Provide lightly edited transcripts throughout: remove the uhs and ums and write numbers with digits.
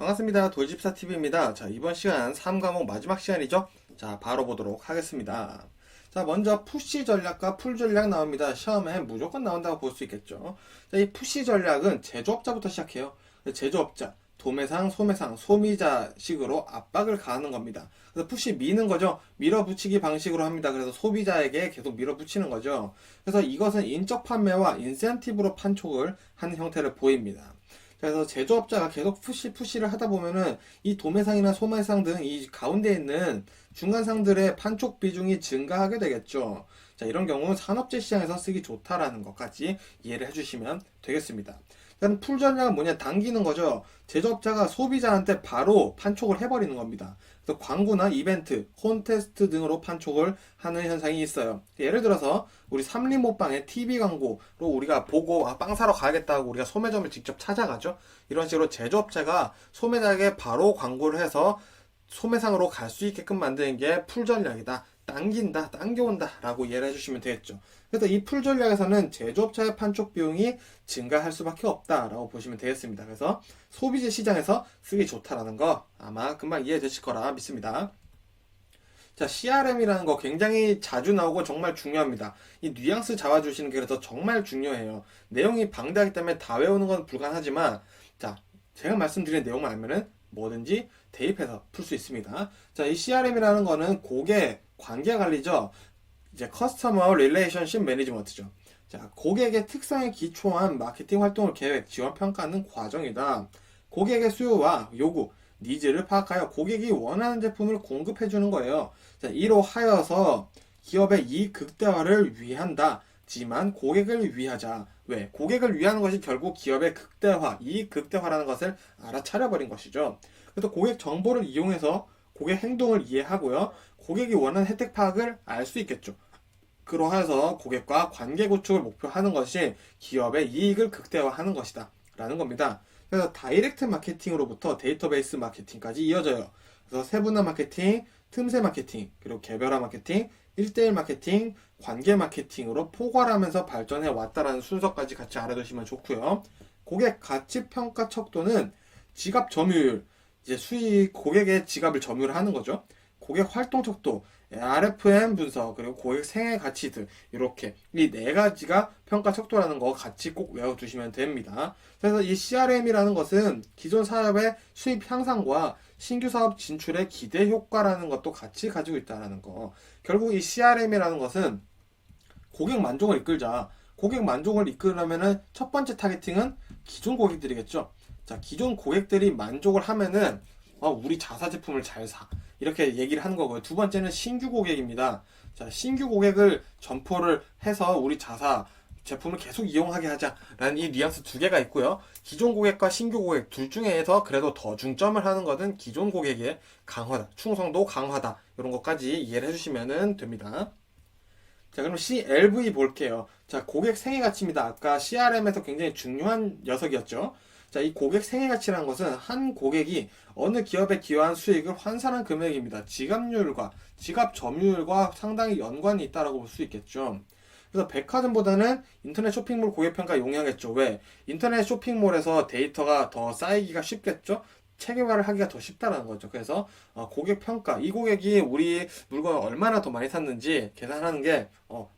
반갑습니다. 돌집사TV입니다. 자, 이번 시간 3과목 마지막 시간이죠? 자, 바로 보도록 하겠습니다. 자, 먼저 푸시 전략과 풀 전략 나옵니다. 시험에 무조건 나온다고 볼 수 있겠죠. 자, 이 푸시 전략은 제조업자부터 시작해요. 제조업자, 도매상, 소매상, 소비자식으로 압박을 가하는 겁니다. 그래서 푸시 미는 거죠. 밀어붙이기 방식으로 합니다. 그래서 소비자에게 계속 밀어붙이는 거죠. 그래서 이것은 인적 판매와 인센티브로 판촉을 하는 형태를 보입니다. 그래서 제조업자가 계속 푸시를 하다 보면은 이 도매상이나 소매상 등 이 가운데 있는 중간상들의 판촉 비중이 증가하게 되겠죠. 자, 이런 경우 산업재 시장에서 쓰기 좋다라는 것까지 이해를 해주시면 되겠습니다. 일단 풀 전략은 뭐냐? 당기는 거죠. 제조업자가 소비자한테 바로 판촉을 해버리는 겁니다. 그래서 광고나 이벤트, 콘테스트 등으로 판촉을 하는 현상이 있어요. 예를 들어서 우리 삼리모빵의 TV 광고로 우리가 보고 빵 사러 가야겠다고 우리가 소매점을 직접 찾아가죠. 이런 식으로 제조업자가 소매자에게 바로 광고를 해서 소매상으로 갈 수 있게끔 만드는 게 풀 전략이다. 당긴다, 당겨온다 라고 이해를 해주시면 되겠죠. 그래서 이 풀 전략에서는 제조업자의 판촉 비용이 증가할 수밖에 없다라고 보시면 되겠습니다. 그래서 소비재 시장에서 쓰기 좋다라는 거 아마 금방 이해되실 거라 믿습니다. 자, CRM이라는 거 굉장히 자주 나오고 정말 중요합니다. 이 뉘앙스 잡아주시는 게 그래서 정말 중요해요. 내용이 방대하기 때문에 다 외우는 건 불가능하지만, 자, 제가 말씀드린 내용만 알면은 뭐든지 대입해서 풀 수 있습니다. 자, 이 CRM이라는 거는 고객 관계 관리죠. 이제 커스터머 릴레이션십 매니지먼트죠. 자, 고객의 특성에 기초한 마케팅 활동을 계획, 지원, 평가하는 과정이다. 고객의 수요와 요구, 니즈를 파악하여 고객이 원하는 제품을 공급해 주는 거예요. 자, 이로 하여서 기업의 이익 극대화를 위한다지만 고객을 위하자. 왜? 고객을 위하는 것이 결국 기업의 극대화, 이익 극대화라는 것을 알아차려버린 것이죠. 그래서 고객 정보를 이용해서 고객 행동을 이해하고요. 고객이 원하는 혜택 파악을 알 수 있겠죠. 그러하여서 고객과 관계 구축을 목표하는 것이 기업의 이익을 극대화하는 것이다 라는 겁니다. 그래서 다이렉트 마케팅으로부터 데이터베이스 마케팅까지 이어져요. 그래서 세분화 마케팅, 틈새 마케팅, 그리고 개별화 마케팅, 1대1 마케팅, 관계 마케팅으로 포괄하면서 발전해 왔다라는 순서까지 같이 알아두시면 좋고요. 고객 가치 평가 척도는 지갑 점유율, 이제 수익, 고객의 지갑을 점유를 하는 거죠. 고객 활동 척도, RFM 분석, 그리고 고객 생애 가치 등 이렇게 이 네 가지가 평가 척도라는 거 같이 꼭 외워두시면 됩니다. 그래서 이 CRM이라는 것은 기존 사업의 수입 향상과 신규 사업 진출의 기대 효과라는 것도 같이 가지고 있다는 거. 결국 이 CRM이라는 것은 고객 만족을 이끌자. 고객 만족을 이끌려면은 첫 번째 타겟팅은 기존 고객들이겠죠. 자, 기존 고객들이 만족을 하면은 우리 자사 제품을 잘 사. 이렇게 얘기를 하는 거고요. 두 번째는 신규 고객입니다. 자, 신규 고객을 점포를 해서 우리 자사 제품을 계속 이용하게 하자라는 이 뉘앙스 두 개가 있고요. 기존 고객과 신규 고객 둘 중에서 그래도 더 중점을 하는 것은 기존 고객의 강화다. 충성도 강화다. 이런 것까지 이해를 해주시면 됩니다. 자, 그럼 CLV 볼게요. 자, 고객 생애 가치입니다. 아까 CRM에서 굉장히 중요한 녀석이었죠. 자, 이 고객 생애 가치라는 것은 한 고객이 어느 기업에 기여한 수익을 환산한 금액입니다. 지갑률과 지갑 점유율과 상당히 연관이 있다고 볼 수 있겠죠. 그래서 백화점보다는 인터넷 쇼핑몰 고객 평가 용이하겠죠. 왜? 인터넷 쇼핑몰에서 데이터가 더 쌓이기가 쉽겠죠. 체계화를 하기가 더 쉽다는 거죠. 그래서 고객 평가, 이 고객이 우리 물건을 얼마나 더 많이 샀는지 계산하는 게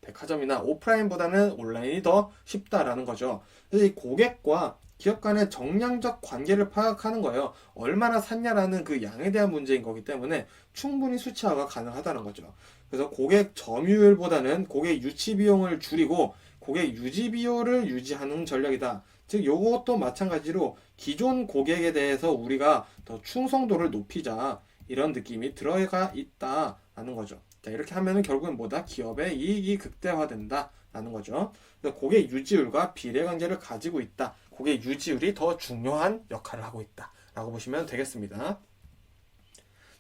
백화점이나 오프라인보다는 온라인이 더 쉽다라는 거죠. 그래서 이 고객과 기업 간의 정량적 관계를 파악하는 거예요. 얼마나 샀냐라는 그 양에 대한 문제인 거기 때문에 충분히 수치화가 가능하다는 거죠. 그래서 고객 점유율보다는 고객 유치 비용을 줄이고 고객 유지 비용을 유지하는 전략이다. 즉, 이것도 마찬가지로 기존 고객에 대해서 우리가 더 충성도를 높이자 이런 느낌이 들어가 있다라는 거죠. 자, 이렇게 하면은 결국은 뭐다? 기업의 이익이 극대화된다라는 거죠. 그래서 고객 유지율과 비례 관계를 가지고 있다. 고객 유지율이 더 중요한 역할을 하고 있다라고 보시면 되겠습니다.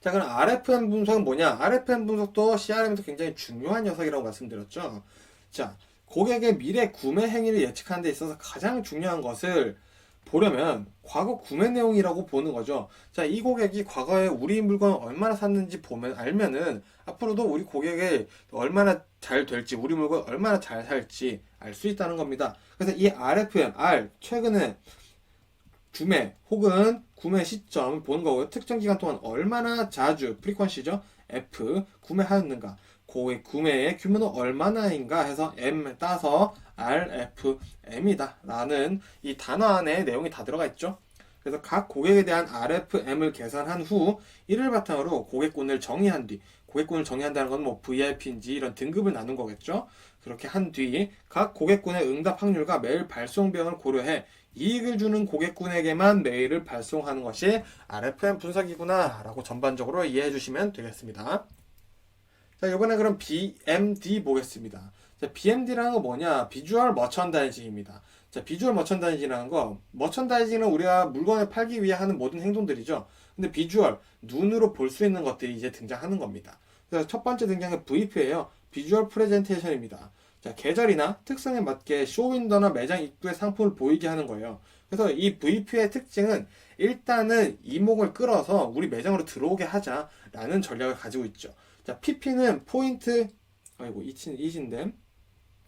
자, 그럼 RFM 분석은 뭐냐? RFM 분석도 CRM에서 굉장히 중요한 녀석이라고 말씀드렸죠. 자, 고객의 미래 구매 행위를 예측하는 데 있어서 가장 중요한 것을 보려면 과거 구매 내용이라고 보는 거죠. 자, 이 고객이 과거에 우리 물건을 얼마나 샀는지 보면 알면은 앞으로도 우리 고객이 얼마나 잘 될지, 우리 물건 얼마나 잘 살지 알 수 있다는 겁니다. 그래서 이 RFM, R 최근에 구매 혹은 구매 시점 보는 거고요. 특정 기간 동안 얼마나 자주 프리퀀시죠. F 구매하였는가. 고객 구매의 규모는 얼마나인가 해서 M 따서 RFM이다 라는 이 단어 안에 내용이 다 들어가 있죠. 그래서 각 고객에 대한 RFM을 계산한 후 이를 바탕으로 고객군을 정의한 뒤, 고객군을 정의한다는 건 뭐 VIP인지 이런 등급을 나눈 거겠죠. 그렇게 한 뒤 각 고객군의 응답 확률과 메일 발송 비용을 고려해 이익을 주는 고객군에게만 메일을 발송하는 것이 RFM 분석이구나 라고 전반적으로 이해해 주시면 되겠습니다. 자, 이번에 그럼 BMD 보겠습니다. 자, BMD라는 거 뭐냐? 비주얼 머천다이징입니다. 자, 비주얼 머천다이징이라는 거, 머천다이징은 우리가 물건을 팔기 위해 하는 모든 행동들이죠. 근데 비주얼, 눈으로 볼 수 있는 것들이 이제 등장하는 겁니다. 그래서 첫 번째 등장은 VP예요. 비주얼 프레젠테이션입니다. 자, 계절이나 특성에 맞게 쇼윈도나 매장 입구에 상품을 보이게 하는 거예요. 그래서 이 VP의 특징은 일단은 이목을 끌어서 우리 매장으로 들어오게 하자라는 전략을 가지고 있죠. 자, PP는 포인트, 아이고, 이신데.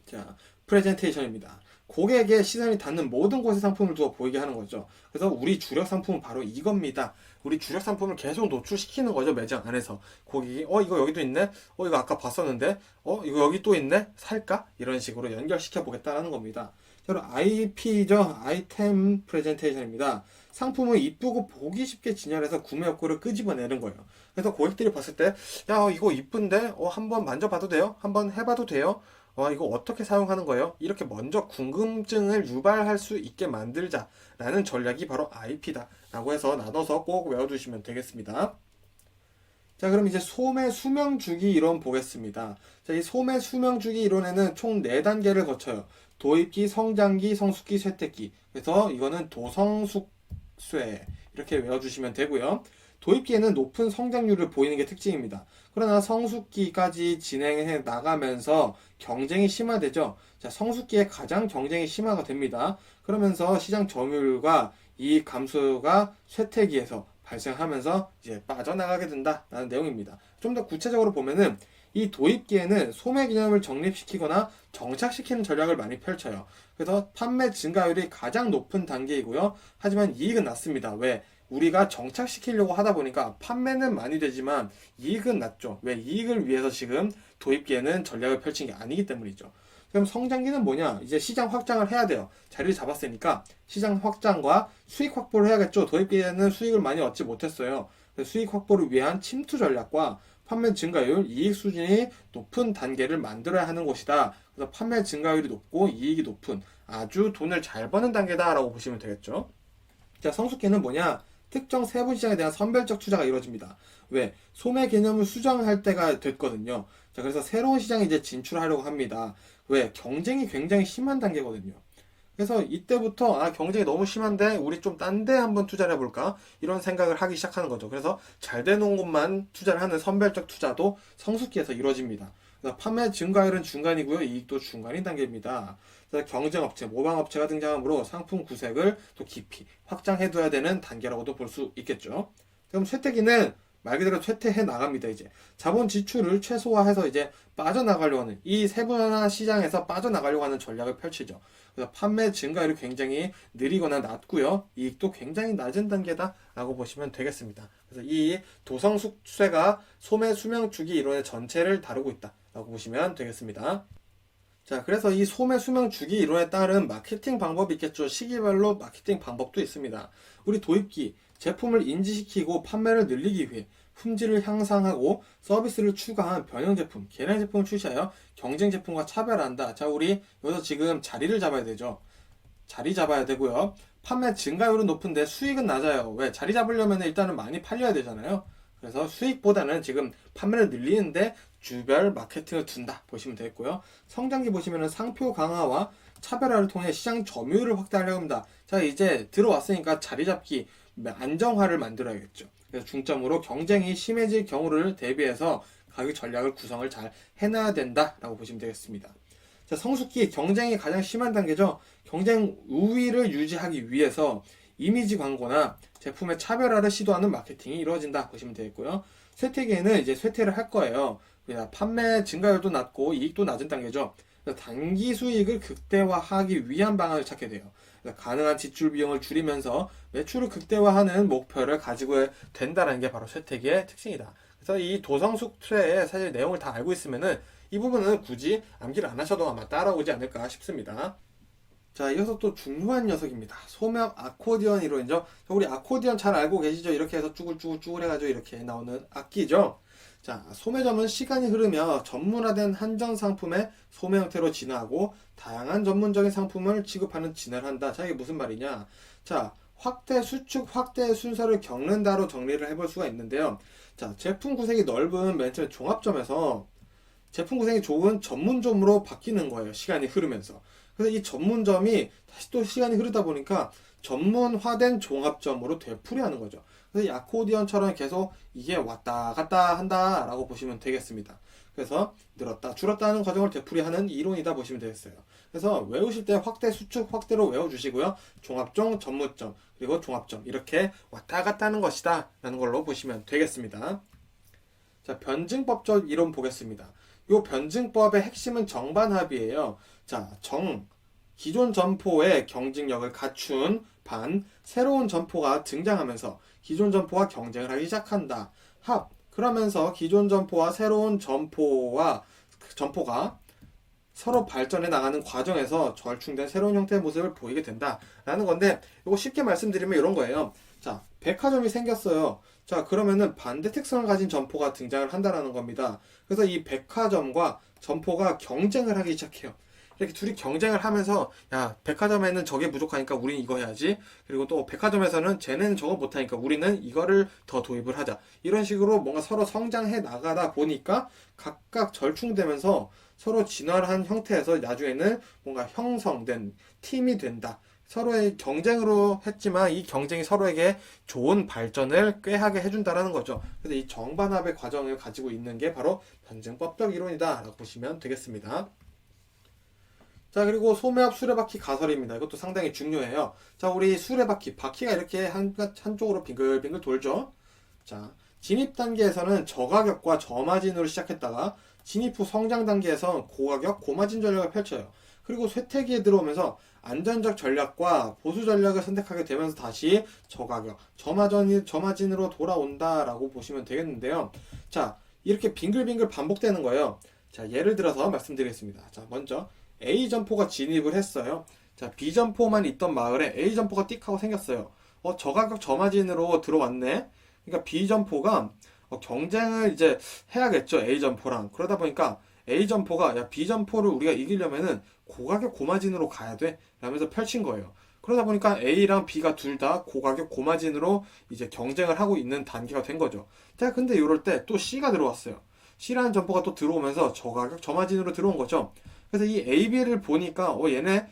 자, 프레젠테이션입니다. 고객의 시선이 닿는 모든 곳에 상품을 두어 보이게 하는 거죠. 그래서 우리 주력 상품은 바로 이겁니다. 우리 주력 상품을 계속 노출시키는 거죠, 매장 안에서. 고객이, 이거 여기도 있네? 이거 아까 봤었는데? 이거 여기 또 있네? 살까? 이런 식으로 연결시켜 보겠다는 겁니다. 바로 IP죠. 아이템 프레젠테이션입니다. 상품을 이쁘고 보기 쉽게 진열해서 구매 욕구를 끄집어내는 거예요. 그래서 고객들이 봤을 때, 야, 이거 이쁜데? 한번 만져봐도 돼요? 한번 해봐도 돼요? 이거 어떻게 사용하는 거예요? 이렇게 먼저 궁금증을 유발할 수 있게 만들자라는 전략이 바로 IP다 라고 해서 나눠서 꼭 외워두시면 되겠습니다. 자, 그럼 이제 소매 수명 주기 이론 보겠습니다. 자, 이 소매 수명 주기 이론에는 총 4단계를 거쳐요. 도입기, 성장기, 성숙기, 쇠퇴기. 그래서 이거는 도성숙쇠 이렇게 외워주시면 되고요. 도입기에는 높은 성장률을 보이는 게 특징입니다. 그러나 성숙기까지 진행해 나가면서 경쟁이 심화되죠. 자, 성숙기에 가장 경쟁이 심화가 됩니다. 그러면서 시장 점유율과 이익 감소가 쇠퇴기에서 발생하면서 이제 빠져나가게 된다라는 내용입니다. 좀 더 구체적으로 보면은 이 도입기에는 소매 개념을 정립시키거나 정착시키는 전략을 많이 펼쳐요. 그래서 판매 증가율이 가장 높은 단계이고요. 하지만 이익은 낮습니다. 왜? 우리가 정착시키려고 하다 보니까 판매는 많이 되지만 이익은 낮죠. 왜? 이익을 위해서 지금 도입기에는 전략을 펼친 게 아니기 때문이죠. 그럼 성장기는 뭐냐? 이제 시장 확장을 해야 돼요. 자리를 잡았으니까 시장 확장과 수익 확보를 해야겠죠. 도입기에는 수익을 많이 얻지 못했어요. 수익 확보를 위한 침투 전략과 판매 증가율, 이익 수준이 높은 단계를 만들어야 하는 곳이다. 그래서 판매 증가율이 높고 이익이 높은 아주 돈을 잘 버는 단계다라고 보시면 되겠죠. 자, 성숙기는 뭐냐? 특정 세부 시장에 대한 선별적 투자가 이루어집니다. 왜? 소매 개념을 수정할 때가 됐거든요. 자, 그래서 새로운 시장에 이제 진출하려고 합니다. 왜? 경쟁이 굉장히 심한 단계거든요. 그래서 이때부터 경쟁이 너무 심한데 우리 좀 딴 데 한번 투자를 해볼까? 이런 생각을 하기 시작하는 거죠. 그래서 잘 되는 곳만 투자를 하는 선별적 투자도 성숙기에서 이루어집니다. 그래서 판매 증가율은 중간이고요. 이익도 중간인 단계입니다. 그래서 경쟁업체, 모방업체가 등장하므로 상품 구색을 또 깊이 확장해둬야 되는 단계라고도 볼 수 있겠죠. 그럼 쇠퇴기는 말 그대로 쇠퇴해 나갑니다. 이제 자본 지출을 최소화해서 이제 빠져나가려고 하는 이 세분화 시장에서 빠져나가려고 하는 전략을 펼치죠. 그래서 판매 증가율이 굉장히 느리거나 낮고요. 이익도 굉장히 낮은 단계다라고 보시면 되겠습니다. 그래서 이 도성숙쇠가 소매 수명 주기 이론의 전체를 다루고 있다라고 보시면 되겠습니다. 자, 그래서 이 소매 수명 주기 이론에 따른 마케팅 방법이 있겠죠. 시기별로 마케팅 방법도 있습니다. 우리 도입기, 제품을 인지시키고 판매를 늘리기 위해 품질을 향상하고 서비스를 추가한 변형 제품, 개량 제품을 출시하여 경쟁 제품과 차별한다. 자, 우리 여기서 지금 자리를 잡아야 되죠. 자리 잡아야 되고요. 판매 증가율은 높은데 수익은 낮아요. 왜? 자리 잡으려면 일단은 많이 팔려야 되잖아요. 그래서 수익보다는 지금 판매를 늘리는데 주별 마케팅을 둔다 보시면 되겠고요. 성장기 보시면은 상표 강화와 차별화를 통해 시장 점유율을 확대하려고 합니다. 자, 이제 들어왔으니까 자리 잡기, 안정화를 만들어야겠죠. 그래서 중점으로 경쟁이 심해질 경우를 대비해서 가격 전략을 구성을 잘 해놔야 된다라고 보시면 되겠습니다. 자, 성숙기, 경쟁이 가장 심한 단계죠. 경쟁 우위를 유지하기 위해서 이미지 광고나 제품의 차별화를 시도하는 마케팅이 이루어진다 보시면 되겠고요. 쇠퇴기에는 이제 쇠퇴를 할 거예요. 판매 증가율도 낮고 이익도 낮은 단계죠. 그래서 단기 수익을 극대화하기 위한 방안을 찾게 돼요. 가능한 지출 비용을 줄이면서 매출을 극대화하는 목표를 가지고 된다는 게 바로 쇠퇴기의 특징이다. 그래서 이 도성숙퇴의 사실 내용을 다 알고 있으면은 이 부분은 굳이 암기를 안 하셔도 아마 따라오지 않을까 싶습니다. 자, 이어서 또 중요한 녀석입니다. 소맵 아코디언 이론이죠. 우리 아코디언 잘 알고 계시죠? 이렇게 해서 쭈글쭈글 해가지고 이렇게 나오는 악기죠. 자, 소매점은 시간이 흐르며 전문화된 한정 상품의 소매 형태로 진화하고 다양한 전문적인 상품을 취급하는 진화를 한다. 자, 이게 무슨 말이냐? 자, 확대 수축 확대의 순서를 겪는다로 정리를 해볼 수가 있는데요. 자, 제품 구색이 넓은 맨 처음에 종합점에서 제품 구성이 좋은 전문점으로 바뀌는 거예요. 시간이 흐르면서. 그래서 이 전문점이 다시 또 시간이 흐르다 보니까 전문화된 종합점으로 되풀이하는 거죠. 그래서 이 아코디언처럼 계속 이게 왔다 갔다 한다라고 보시면 되겠습니다. 그래서 늘었다 줄었다 하는 과정을 되풀이하는 이론이다 보시면 되겠어요. 그래서 외우실 때 확대 수축 확대로 외워주시고요. 종합점, 전문점, 그리고 종합점 이렇게 왔다 갔다 하는 것이다 라는 걸로 보시면 되겠습니다. 자, 변증법적 이론 보겠습니다. 이 변증법의 핵심은 정반합이에요. 자, 기존 점포의 경쟁력을 갖춘 새로운 점포가 등장하면서 기존 점포와 경쟁을 하기 시작한다. 그러면서 기존 점포와 새로운 점포가 서로 발전해 나가는 과정에서 절충된 새로운 형태의 모습을 보이게 된다라는 건데, 이거 쉽게 말씀드리면 이런 거예요. 자, 백화점이 생겼어요. 자, 그러면은 반대 특성을 가진 점포가 등장을 한다라는 겁니다. 그래서 이 백화점과 점포가 경쟁을 하기 시작해요. 이렇게 둘이 경쟁을 하면서, 야, 백화점에는 저게 부족하니까 우린 이거 해야지. 그리고 또 백화점에서는 쟤네는 저거 못하니까 우리는 이거를 더 도입을 하자. 이런 식으로 뭔가 서로 성장해 나가다 보니까 각각 절충되면서 서로 진화를 한 형태에서 나중에는 뭔가 형성된 팀이 된다. 서로의 경쟁으로 했지만 이 경쟁이 서로에게 좋은 발전을 꾀하게 해준다라는 거죠. 그래서 이 정반합의 과정을 가지고 있는 게 바로 변증법적 이론이다 라고 보시면 되겠습니다. 자, 그리고 소매합 수레바퀴 가설입니다. 이것도 상당히 중요해요. 자, 우리 바퀴가 이렇게 한쪽으로 빙글빙글 돌죠. 자, 진입 단계에서는 저가격과 저마진으로 시작했다가 진입 후 성장 단계에서 고가격, 고마진 전략을 펼쳐요. 그리고 쇠퇴기에 들어오면서 안전적 전략과 보수 전략을 선택하게 되면서 다시 저가격, 저마진으로 돌아온다라고 보시면 되겠는데요. 자, 이렇게 빙글빙글 반복되는 거예요. 자, 예를 들어서 말씀드리겠습니다. 자, 먼저 A 점포가 진입을 했어요. 자, B 점포만 있던 마을에 A 점포가 띡 하고 생겼어요. 저가격 저마진으로 들어왔네. 그러니까 B 점포가 경쟁을 이제 해야겠죠. A 점포랑. 그러다 보니까 A 점포가 야, B 점포를 우리가 이기려면은 고가격 고마진으로 가야 돼 라면서 펼친 거예요. 그러다 보니까 A랑 B가 둘 다 고가격 고마진으로 이제 경쟁을 하고 있는 단계가 된 거죠. 자, 근데 이럴 때 또 C가 들어왔어요. C라는 점포가 또 들어오면서 저가격 저마진으로 들어온 거죠. 그래서 이 A, B를 보니까 얘네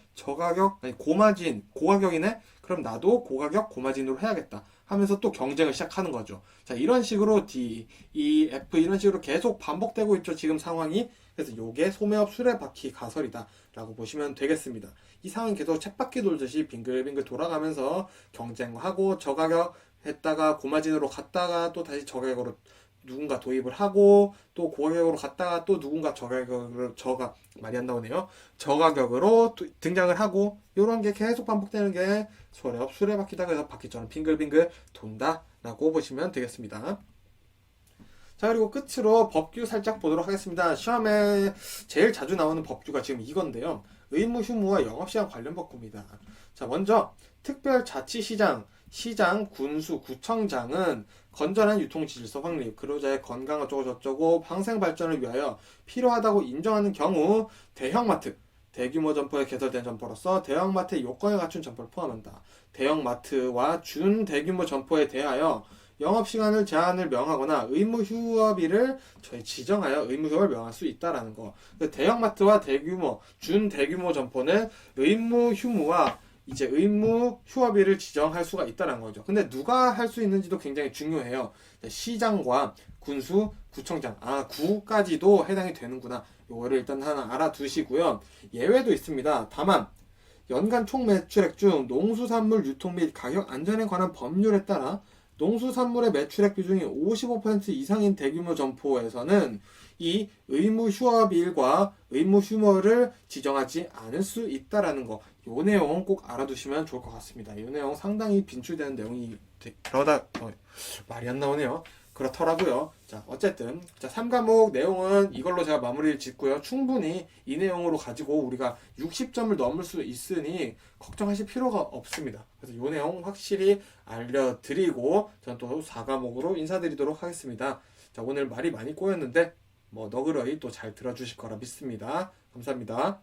고가격이네. 그럼 나도 고가격 고마진으로 해야겠다 하면서 또 경쟁을 시작하는 거죠. 자, 이런 식으로 D, E, F 이런 식으로 계속 반복되고 있죠. 지금 상황이. 그래서 요게 소매업 수레바퀴 가설이다 라고 보시면 되겠습니다. 이 상황이 계속 쳇바퀴 돌듯이 빙글빙글 돌아가면서 경쟁하고 저가격 했다가 고마진으로 갔다가 또 다시 저가격으로 누군가 도입을 하고 또 고가격으로 갔다가 또 누군가 말이 안 나오네요. 저가격으로 등장을 하고 이런 게 계속 반복되는 게 소매업 수레바퀴다. 그래서 바퀴처럼 빙글빙글 돈다라고 보시면 되겠습니다. 자, 그리고 끝으로 법규 살짝 보도록 하겠습니다. 시험에 제일 자주 나오는 법규가 지금 이건데요. 의무 휴무와 영업시간 관련 법규입니다. 자, 먼저 특별자치시장, 군수, 구청장은 건전한 유통질서 확립, 근로자의 건강 어쩌고저쩌고 항생 발전을 위하여 필요하다고 인정하는 경우 대형마트, 대규모 점포에 개설된 점포로서 대형마트의 요건을 갖춘 점포를 포함한다. 대형마트와 준대규모 점포에 대하여 영업시간을 제한을 명하거나 의무 휴업일을 지정하여 의무 휴업을 명할 수 있다라는 거. 대형마트와 준대규모 점포는 의무 휴무와 이제 의무 휴업일을 지정할 수가 있다는 거죠. 근데 누가 할 수 있는지도 굉장히 중요해요. 시장과 군수, 구청장, 구까지도 해당이 되는구나. 요거를 일단 하나 알아두시고요. 예외도 있습니다. 다만 연간 총 매출액 중 농수산물 유통 및 가격 안전에 관한 법률에 따라 농수산물의 매출액 비중이 55% 이상인 대규모 점포에서는 이 의무 휴업일과 의무 휴무를 지정하지 않을 수 있다라는 거, 요 내용 꼭 알아두시면 좋을 것 같습니다. 이 내용 상당히 빈출되는 내용이 말이 안 나오네요. 그렇더라고요. 자, 어쨌든 자, 3과목 내용은 이걸로 제가 마무리를 짓고요. 충분히 이 내용으로 가지고 우리가 60점을 넘을 수 있으니 걱정하실 필요가 없습니다. 그래서 이 내용 확실히 알려드리고 저는 또 4과목으로 인사드리도록 하겠습니다. 자, 오늘 말이 많이 꼬였는데 뭐 너그러이 또 잘 들어주실 거라 믿습니다. 감사합니다.